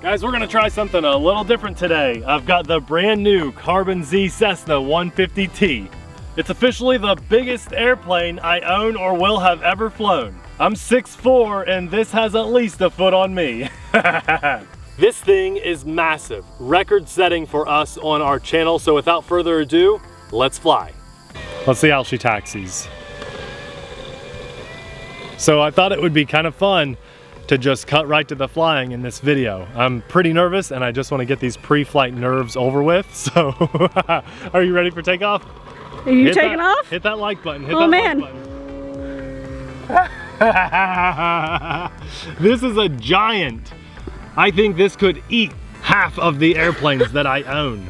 Guys, we're gonna try something a little different today. I've got the brand new Carbon-Z Cessna 150T. It's officially the biggest airplane I own or will have ever flown. I'm 6'4" and this has at least a foot on me. This thing is massive, record-setting for us on our channel, so without further ado, let's fly. Let's see how she taxis. So I thought it would be kind of fun to just cut right to the flying in this video. I'm pretty nervous and I just want to get these pre-flight nerves over with. So are you ready for takeoff? Are you taking off? Hit that like button. Hit that like button. This is a giant. I think this could eat half of the airplanes that I own.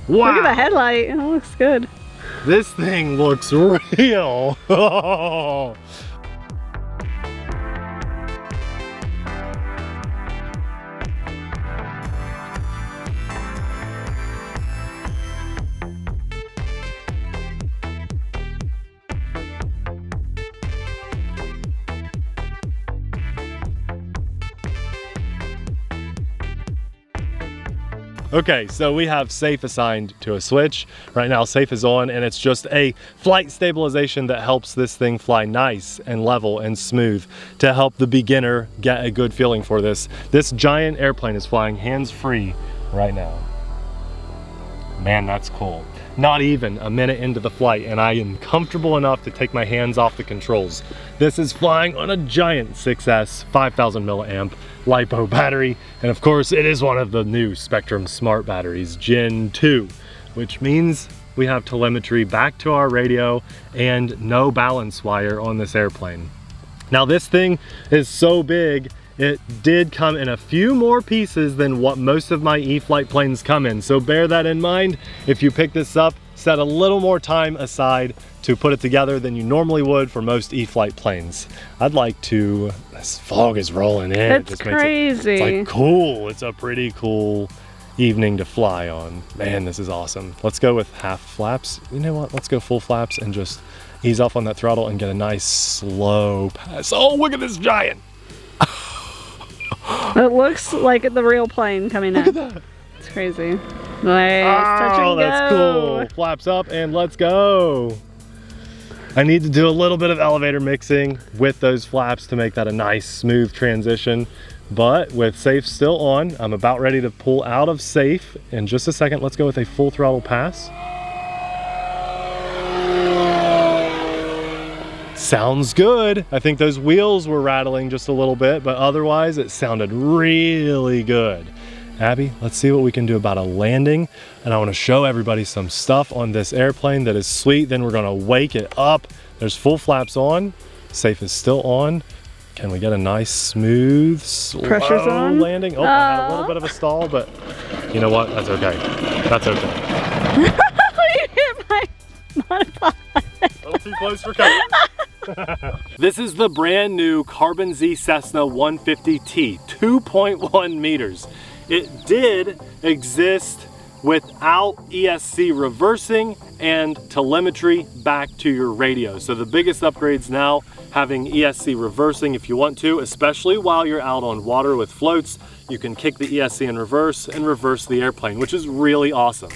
Wow. Look at the headlight. It looks good. This thing looks real. Okay, so we have safe assigned to a switch. Right now safe is on and it's just a flight stabilization that helps this thing fly nice and level and smooth to help the beginner get a good feeling for this. This giant airplane is flying hands-free right now. Man, that's cool. Not even a minute into the flight and I am comfortable enough to take my hands off the controls. This is flying on a giant 6S 5000 milliamp LiPo battery, and of course it is one of the new Spectrum Smart batteries, Gen 2, which means we have telemetry back to our radio and no balance wire on this airplane. Now this thing is so big, it did come in a few more pieces than what most of my E-Flite planes come in, so bear that in mind. If you pick this up, set a little more time aside to put it together than you normally would for most E-Flite planes. I'd like to, this fog is rolling in. It's crazy. It's like cool. It's a pretty cool evening to fly on. Man, this is awesome. Let's go with half flaps. You know what? Let's go full flaps and just ease off on that throttle and get a nice slow pass. Oh, look at this giant. It looks like the real plane coming in. Look at that. It's crazy. Nice. Touch and go. That's cool. Flaps up and let's go. I need to do a little bit of elevator mixing with those flaps to make that a nice smooth transition. But with safe still on, I'm about ready to pull out of safe. In just a second, let's go with a full throttle pass. Sounds good. I think those wheels were rattling just a little bit, but otherwise it sounded really good. Abby, let's see what we can do about a landing. And I want to show everybody some stuff on this airplane that is sweet. Then we're going to wake it up. There's full flaps on. Safe is still on. Can we get a nice, smooth, slow landing? Oh, I had a little bit of a stall, but you know what? That's okay. That's okay. You hit my monopod. A little too close for comfort. This is the brand new Carbon-Z Cessna 150T 2.1 meters. It did exist without ESC reversing and telemetry back to your radio. So the biggest upgrades now, having ESC reversing if you want to, especially while you're out on water with floats, you can kick the ESC in reverse and reverse the airplane, which is really awesome.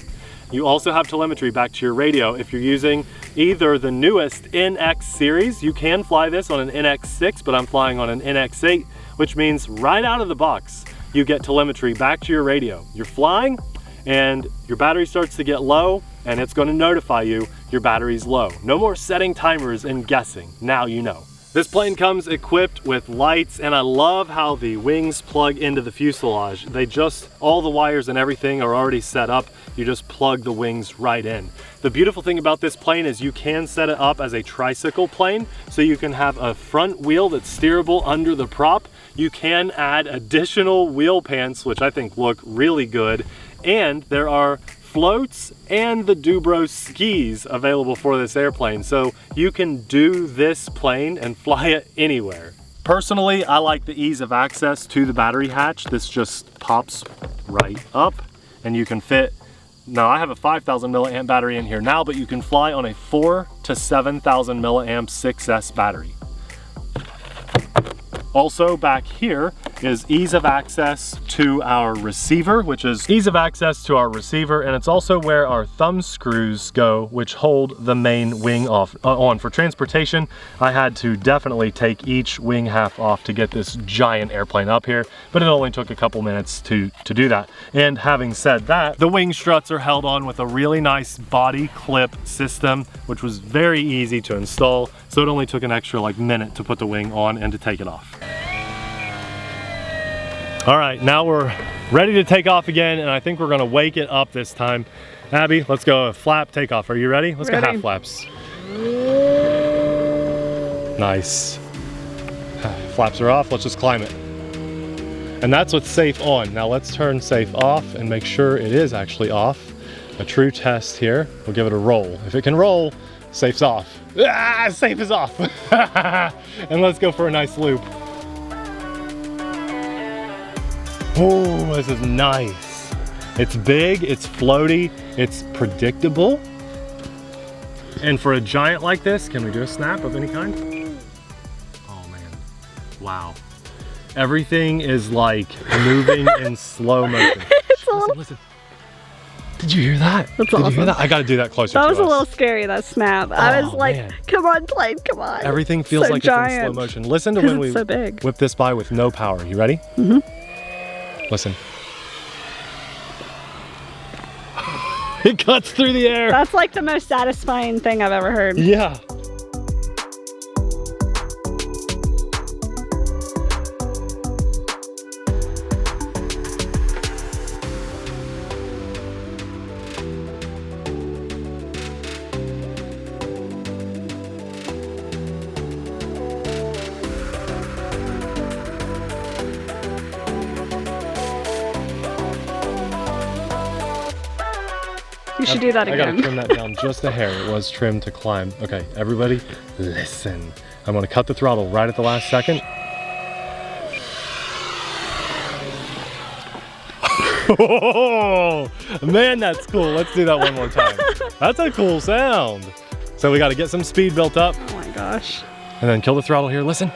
You also have telemetry back to your radio if you're using either the newest NX series. You can fly this on an NX6, but I'm flying on an NX8, which means right out of the box, you get telemetry back to your radio. You're flying and your battery starts to get low and it's going to notify you your battery's low. No more setting timers and guessing. Now you know. This plane comes equipped with lights and I love how the wings plug into the fuselage. All the wires and everything are already set up. You just plug the wings right in. The beautiful thing about this plane is you can set it up as a tricycle plane, so you can have a front wheel that's steerable under the prop. You can add additional wheel pants, which I think look really good. And there are floats and the Dubro skis available for this airplane. So you can do this plane and fly it anywhere. Personally, I like the ease of access to the battery hatch. This just pops right up and you can fit, now I have a 5,000 milliamp battery in here now, but you can fly on a 4,000 to 7,000 milliamp 6S battery. Also back here is ease of access to our receiver, which is ease of access to our receiver, and it's also where our thumb screws go, which hold the main wing on. For transportation, I had to definitely take each wing half off to get this giant airplane up here, but it only took a couple minutes to do that. And having said that, the wing struts are held on with a really nice body clip system, which was very easy to install, so it only took an extra like minute to put the wing on and to take it off. All right, now we're ready to take off again, and I think we're gonna wake it up this time. Abby, let's go flap takeoff. Are you ready? Let's go half flaps. Nice. Flaps are off, let's just climb it. And that's with safe on. Now let's turn safe off and make sure it is actually off. A true test here. We'll give it a roll. If it can roll, safe's off. Ah, safe is off. And let's go for a nice loop. Oh, this is nice. It's big, it's floaty, it's predictable. And for a giant like this, can we do a snap of any kind? Oh man, wow. Everything is like moving in slow motion. Listen. Did you hear that? That's Did awesome. you hear that? I gotta do that closer to us. That was a little scary, that snap. I was like, man. come on, plane, come on. Everything feels so like giant. it's in slow motion. Listen to when we so big. whip this by with no power. You ready? Mm-hmm. Listen. It cuts through the air. That's like the most satisfying thing I've ever heard. Yeah. You should do that I again. gotta trim that down just a hair. It was trimmed to climb. Okay, everybody, listen. I'm gonna cut the throttle right at the last second. Oh, man, that's cool. Let's do that one more time. That's a cool sound. So we gotta get some speed built up. Oh my gosh. And then kill the throttle here, listen.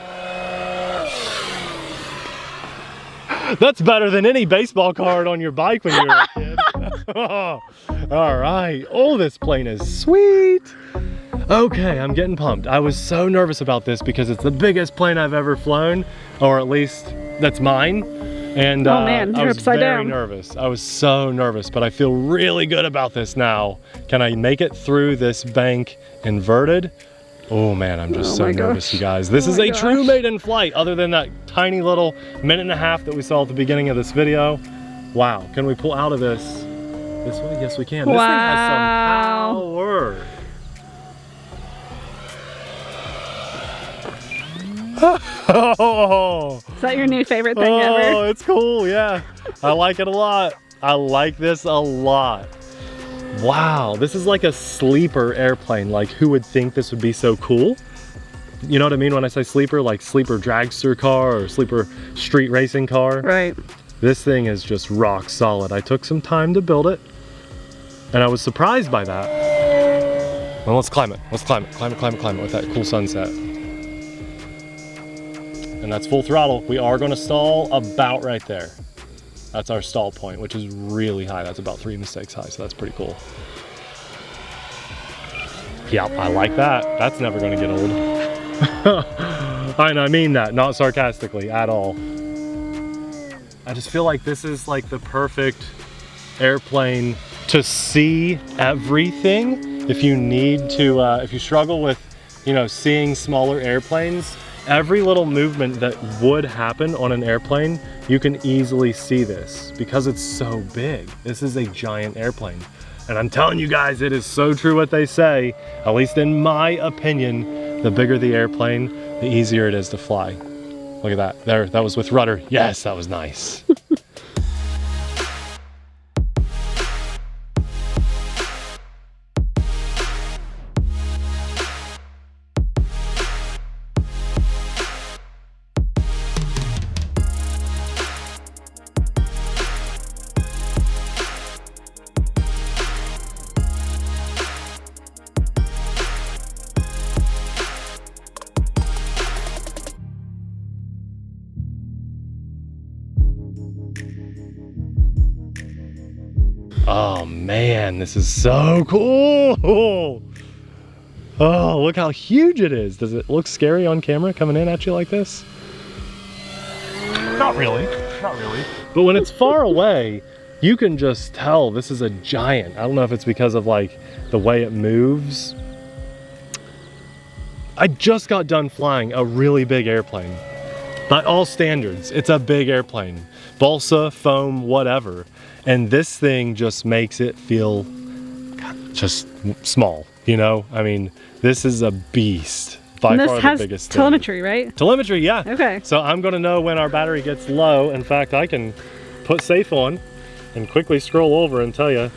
That's better than any baseball card on your bike when you were a kid. All right. Oh, this plane is sweet. Okay, I'm getting pumped. I was so nervous about this because it's the biggest plane I've ever flown, or at least that's mine. And oh man, I was upside very down. nervous. I was so nervous, but I feel really good about this now. Can I make it through this bank inverted? Oh man, I'm just so nervous, you guys. This is a true maiden flight, other than that tiny little minute and a half that we saw at the beginning of this video. Wow, can we pull out of this way? Yes, we can. This thing has some power. Oh, is that your new favorite thing ever? Oh, it's cool, yeah. I like it a lot. I like this a lot. Wow, this is like a sleeper airplane. Like, who would think this would be so cool? You know what I mean when I say sleeper? Like sleeper dragster car or sleeper street racing car. Right. This thing is just rock solid. I took some time to build it, and I was surprised by that. Well, let's climb it. Let's climb it. Climb it with that cool sunset. And that's full throttle. We are going to stall about right there. That's our stall point, which is really high. That's about 3 mistakes high, so that's pretty cool. Yeah, I like that. That's never going to get old. And I mean that, not sarcastically at all. I just feel like this is like the perfect airplane to see everything. If you need to, if you struggle with, you know, seeing smaller airplanes, every little movement that would happen on an airplane, you can easily see this because it's so big. This is a giant airplane. And I'm telling you guys, it is so true what they say, at least in my opinion, the bigger the airplane, the easier it is to fly. Look at that. There, that was with rudder. Yes, that was nice. Oh man, this is so cool. Oh, look how huge it is. Does it look scary on camera coming in at you like this? Not really, not really. But when it's far away, you can just tell this is a giant. I don't know if it's because of like the way it moves. I just got done flying a really big airplane. By all standards, it's a big airplane. Balsa, foam, whatever. And this thing just makes it feel just small, you know? I mean, this is a beast. By far the biggest thing. Telemetry, right? Telemetry, yeah. Okay. So I'm gonna know when our battery gets low. In fact, I can put safe on and quickly scroll over and tell you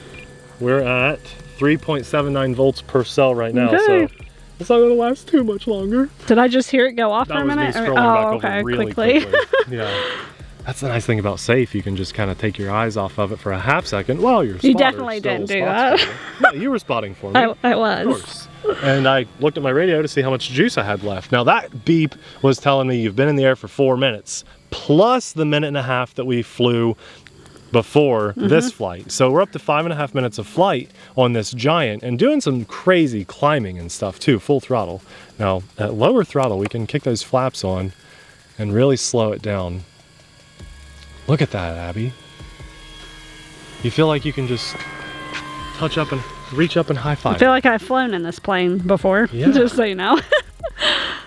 we're at 3.79 volts per cell right now. Okay. So it's not gonna last too much longer. Did I just hear it go off for a minute? That was me scrolling back okay, over really quickly. Yeah. That's the nice thing about safe. You can just kind of take your eyes off of it for a half second while you're You definitely didn't do that. Yeah, you were spotting for me. I was. Of course. And I looked at my radio to see how much juice I had left. Now that beep was telling me you've been in the air for 4 minutes, plus the minute and a half that we flew before this flight. So we're up to 5.5 minutes of flight on this giant and doing some crazy climbing and stuff too, full throttle. Now at lower throttle, we can kick those flaps on and really slow it down. Look at that, Abby. You feel like you can just touch up and reach up and high five. I feel like I've flown in this plane before, Yeah. just so you know.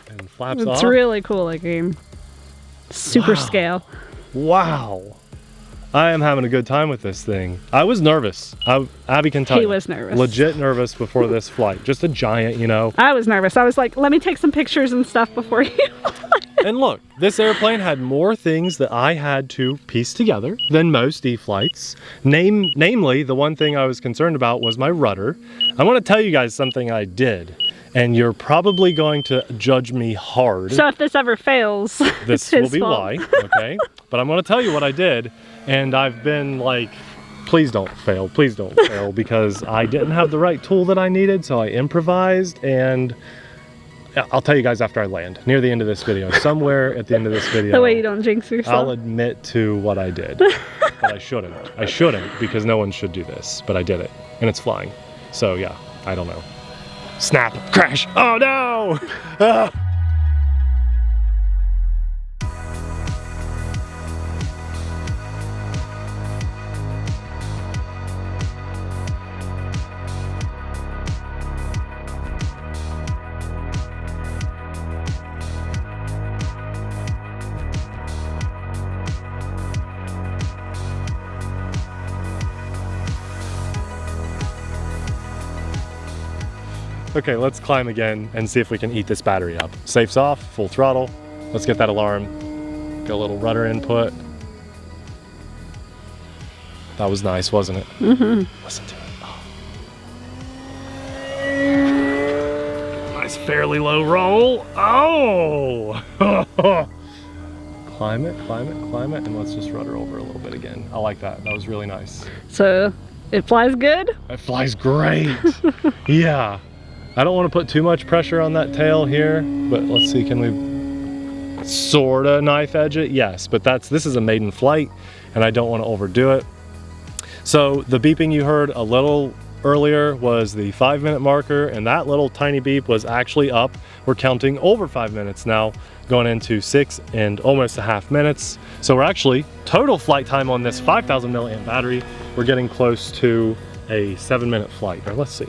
And flaps off. It's really cool looking. Super Wow. scale. Wow. I am having a good time with this thing. I was nervous. Abby can tell you. He was nervous. Legit nervous before this flight. Just a giant, you know. I was nervous. I was like, let me take some pictures and stuff before you. And look, this airplane had more things that I had to piece together than most E-Flights. Namely, the one thing I was concerned about was my rudder. I want to tell you guys something I did, and you're probably going to judge me hard. So if this ever fails, This it's his will be fault. why, okay? But I'm going to tell you what I did, and I've been like, please don't fail, because I didn't have the right tool that I needed, so I improvised, and I'll tell you guys after I land, near the end of this video, somewhere at the end of this video. The way you don't jinx yourself. I'll admit to what I did, but I shouldn't. I shouldn't, because no one should do this, but I did it, and it's flying. So yeah, I don't know. Snap, crash, oh no! Ah. Okay, let's climb again and see if we can eat this battery up. Safe's off, full throttle. Let's get that alarm. Get a little rudder input. That was nice, wasn't it? Mm-hmm. Listen to it. Oh. Nice, fairly low roll. Oh! Climb it, and let's just rudder over a little bit again. I like that. That was really nice. So it flies good? It flies great. Yeah. I don't want to put too much pressure on that tail here, but let's see, can we sort of knife edge it? Yes, but this is a maiden flight, and I don't want to overdo it. So the beeping you heard a little earlier was the 5-minute marker, and that little tiny beep was actually up. We're counting over 5 minutes now, going into 6 and almost a half minutes. So we're actually, total flight time on this 5,000 milliamp battery, we're getting close to a 7-minute flight. Or let's see.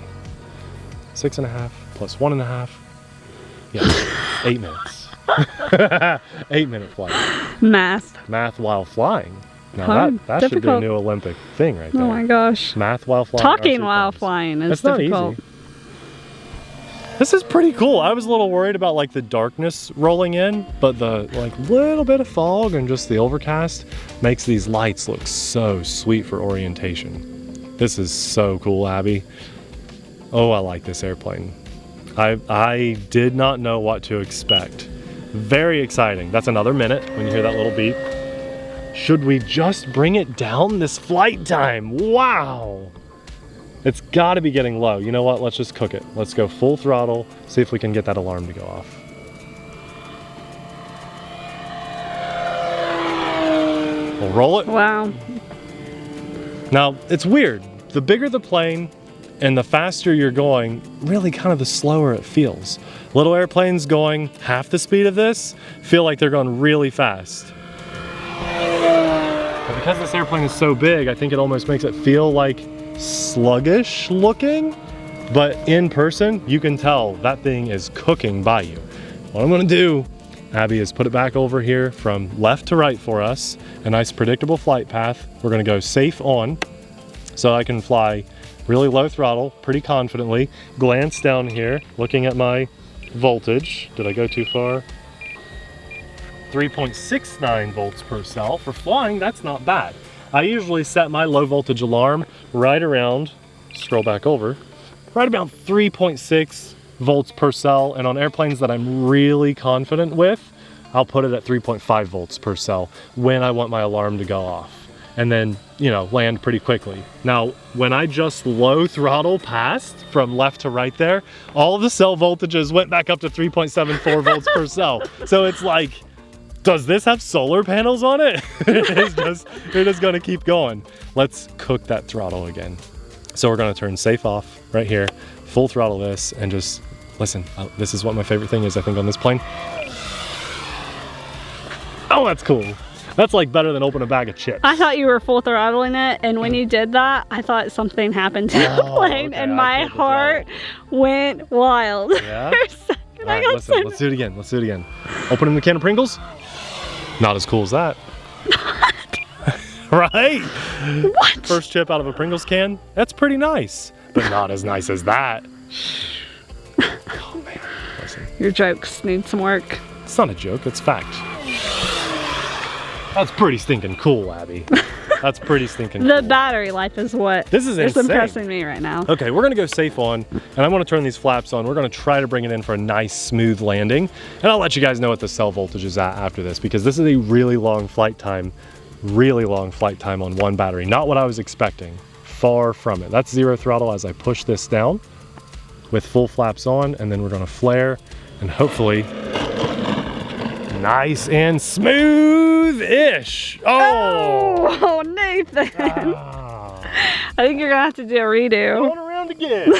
6.5 plus 1.5. Yeah, 8 minutes. 8-minute flight. Math while flying. Now that should be a new Olympic thing right there. Oh my gosh. Math while flying. Talking while flying is difficult. Not easy. This is pretty cool. I was a little worried about like the darkness rolling in, but the like little bit of fog and just the overcast makes these lights look so sweet for orientation. This is so cool, Abby. Oh, I like this airplane. I did not know what to expect. Very exciting. That's another minute when you hear that little beep. Should we just bring it down this flight time? Wow. It's gotta be getting low. You know what? Let's just cook it. Let's go full throttle, see if we can get that alarm to go off. We'll roll it. Wow. Now, it's weird. the bigger the plane and the faster you're going, really kind of the slower it feels. Little airplanes going half the speed of this feel like they're going really fast. But because this airplane is so big, I think it almost makes it feel like sluggish looking, but in person, you can tell that thing is cooking by you. What I'm gonna do, Abby, is put it back over here from left to right for us, a nice predictable flight path. We're gonna go safe on, so I can fly really low throttle, pretty confidently. Glance down here, looking at my voltage. Did I go too far? 3.69 volts per cell. For flying, that's not bad. I usually set my low voltage alarm right around, scroll back over, right about 3.6 volts per cell, and on airplanes that I'm really confident with, I'll put it at 3.5 volts per cell when I want my alarm to go off, and then, you know, land pretty quickly. Now, when I just low throttle past from left to right there, all of the cell voltages went back up to 3.74 volts per cell. So it's like, does this have solar panels on it? We're just gonna keep going. Let's cook that throttle again. So we're gonna turn safe off right here, full throttle this, and just listen. This is what my favorite thing is, I think, on this plane. Oh, that's cool. That's like better than open a bag of chips. I thought you were full throttling it, and when you did that, I thought something happened to the plane, okay, and my heart went wild. Yeah? All right, listen, let's do it again. Let's do it again. Opening the can of Pringles. Not as cool as that. Right? What? First chip out of a Pringles can. That's pretty nice, but not as nice as that. Oh man, listen. Your jokes need some work. It's not a joke, it's fact. That's pretty stinking cool, Abby. That's pretty stinking cool. The battery life is what this is is insane. impressing me right now. Okay, we're gonna go safe on, and I'm gonna turn these flaps on. We're gonna try to bring it in for a nice, smooth landing, and I'll let you guys know what the cell voltage is at after this, because this is a really long flight time on one battery. Not what I was expecting, far from it. That's zero throttle as I push this down with full flaps on, and then we're gonna flare, and hopefully, nice and smooth-ish. Oh, Nathan. I think you're gonna have to do a redo. Going around again.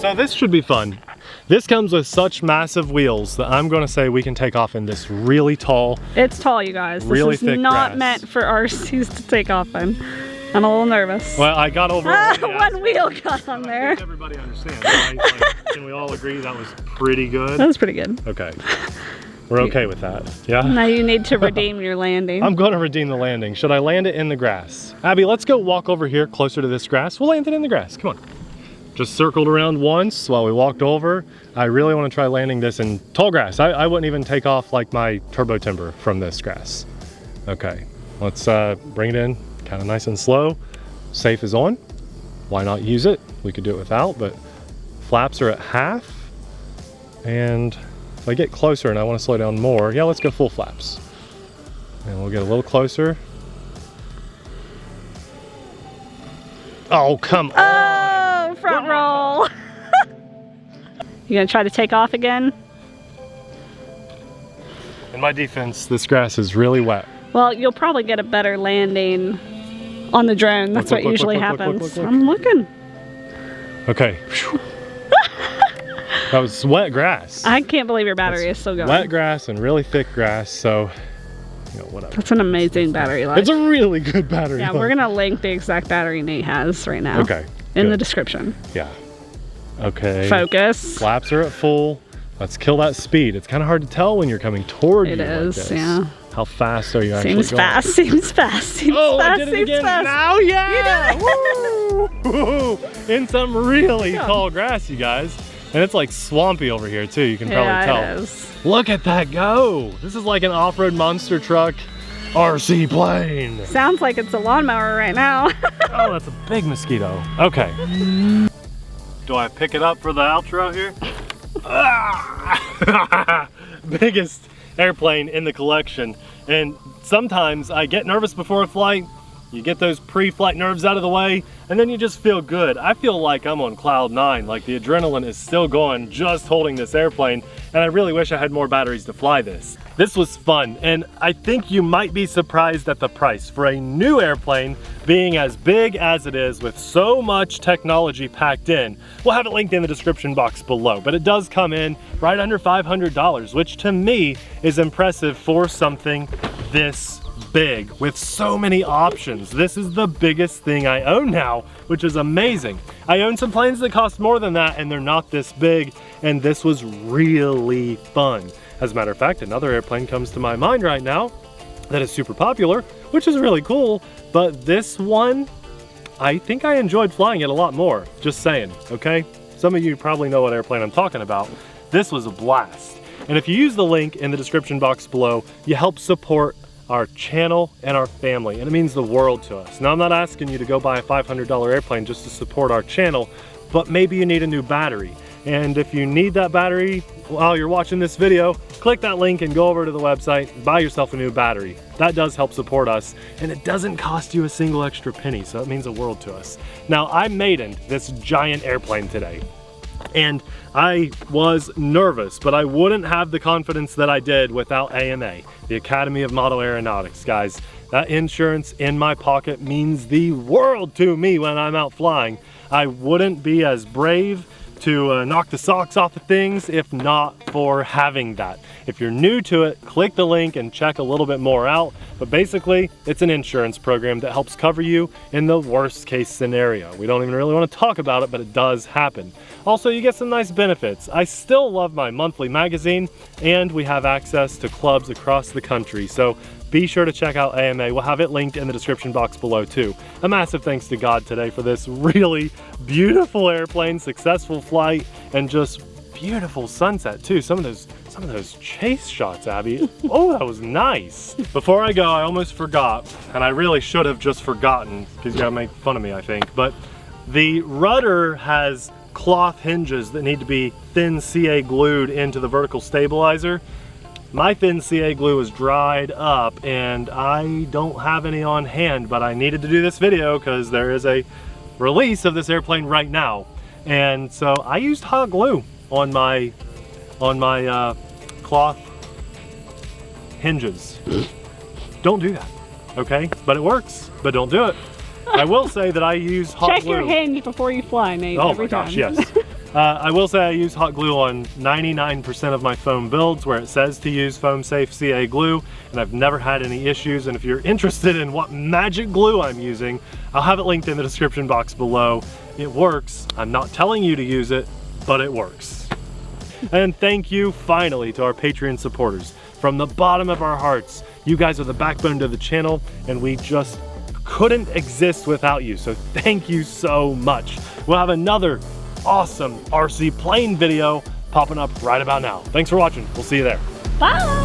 So this should be fun. This comes with such massive wheels that I'm gonna say we can take off in this really tall. It's tall, you guys. Really this is not meant for RCs to take off in. I'm a little nervous. Well, I got over one wheel got on there. I think everybody understands, right? Like, can we all agree that was pretty good? That was pretty good. Okay. We're okay with that, yeah? Now you need to redeem your landing. I'm gonna redeem the landing. Should I land it in the grass? Abby, let's go walk over here closer to this grass. We'll land it in the grass, come on. Just circled around once while we walked over. I really want to try landing this in tall grass. I wouldn't even take off like my turbo timber from this grass. Okay, let's bring it in kind of nice and slow. Safe is on. Why not use it? We could do it without, but flaps are at half. And if I get closer and I want to slow down more, yeah, let's go full flaps. And we'll get a little closer. Oh, come on. Front roll. You gonna try to take off again? In my defense, this grass is really wet. Well, you'll probably get a better landing on the drone. That's what usually happens. I'm looking. Okay. That was wet grass. I can't believe your battery is still going. Wet grass and really thick grass, so you know, whatever. That's an amazing battery life. It's a really good battery life. Yeah, we're gonna link the exact battery Nate has right now. Okay. In the description. Yeah. Okay. Focus. Flaps are at full. Let's kill that speed. It's kind of hard to tell when you're coming toward you. It is, like this. yeah. How fast are you actually going? Seems fast, seems fast, seems fast, I did it again. fast. Now, yeah! Woo! In some really tall grass, you guys. And it's like swampy over here too, you can probably tell. It is. Look at that go! This is like an off-road monster truck RC plane. Sounds like it's a lawnmower right now. Oh, that's a big mosquito. Okay. Do I pick it up for the outro here? Biggest airplane in the collection. And sometimes I get nervous before a flight. You get those pre-flight nerves out of the way, and then you just feel good. I feel like I'm on cloud 9, like the adrenaline is still going just holding this airplane, and I really wish I had more batteries to fly this. This was fun, and I think you might be surprised at the price for a new airplane being as big as it is with so much technology packed in. We'll have it linked in the description box below, but it does come in right under $500, which to me is impressive for something this big with so many options. This is the biggest thing I own now, which is amazing. I own some planes that cost more than that and they're not this big, and this was really fun. As a matter of fact, another airplane comes to my mind right now that is super popular, which is really cool, but this one, I think I enjoyed flying it a lot more. Just saying, okay? Some of you probably know what airplane I'm talking about. This was a blast. And if you use the link in the description box below, you help support our channel and our family, and it means the world to us. Now, I'm not asking you to go buy a $500 airplane just to support our channel, but maybe you need a new battery. And if you need that battery while you're watching this video, click that link and go over to the website, buy yourself a new battery. That does help support us, and it doesn't cost you a single extra penny, so it means the world to us. Now, I maidened this giant airplane today, and I was nervous, but I wouldn't have the confidence that I did without AMA, the Academy of Model Aeronautics, guys. That insurance in my pocket means the world to me when I'm out flying. I wouldn't be as brave to knock the socks off of things if not for having that. If you're new to it, click the link and check a little bit more out. But basically, it's an insurance program that helps cover you in the worst case scenario. We don't even really want to talk about it, but it does happen. Also, you get some nice benefits. I still love my monthly magazine, and we have access to clubs across the country. So be sure to check out AMA. We'll have it linked in the description box below too. A massive thanks to God today for this really beautiful airplane, successful flight, and just beautiful sunset too. Some of those chase shots, Abby. Oh, that was nice. Before I go, I almost forgot, and I really should have just forgotten because you gotta make fun of me, I think. But the rudder has cloth hinges that need to be thin CA glued into the vertical stabilizer. My thin CA glue is dried up and I don't have any on hand, but I needed to do this video because there is a release of this airplane right now. And so I used hot glue on my cloth hinges. Don't do that, okay? But it works, but don't do it. I will say that I use hot glue. Check your hinge before you fly, Nate. Oh every my gosh, time. yes. I will say I use hot glue on 99% of my foam builds where it says to use foam safe CA glue, and I've never had any issues. And if you're interested in what magic glue I'm using, I'll have it linked in the description box below. It works. I'm not telling you to use it, but it works. And thank you finally to our Patreon supporters. From the bottom of our hearts, you guys are the backbone to the channel, and we just couldn't exist without you. So thank you so much. We'll have another awesome RC plane video popping up right about now. Thanks for watching. We'll see you there. Bye.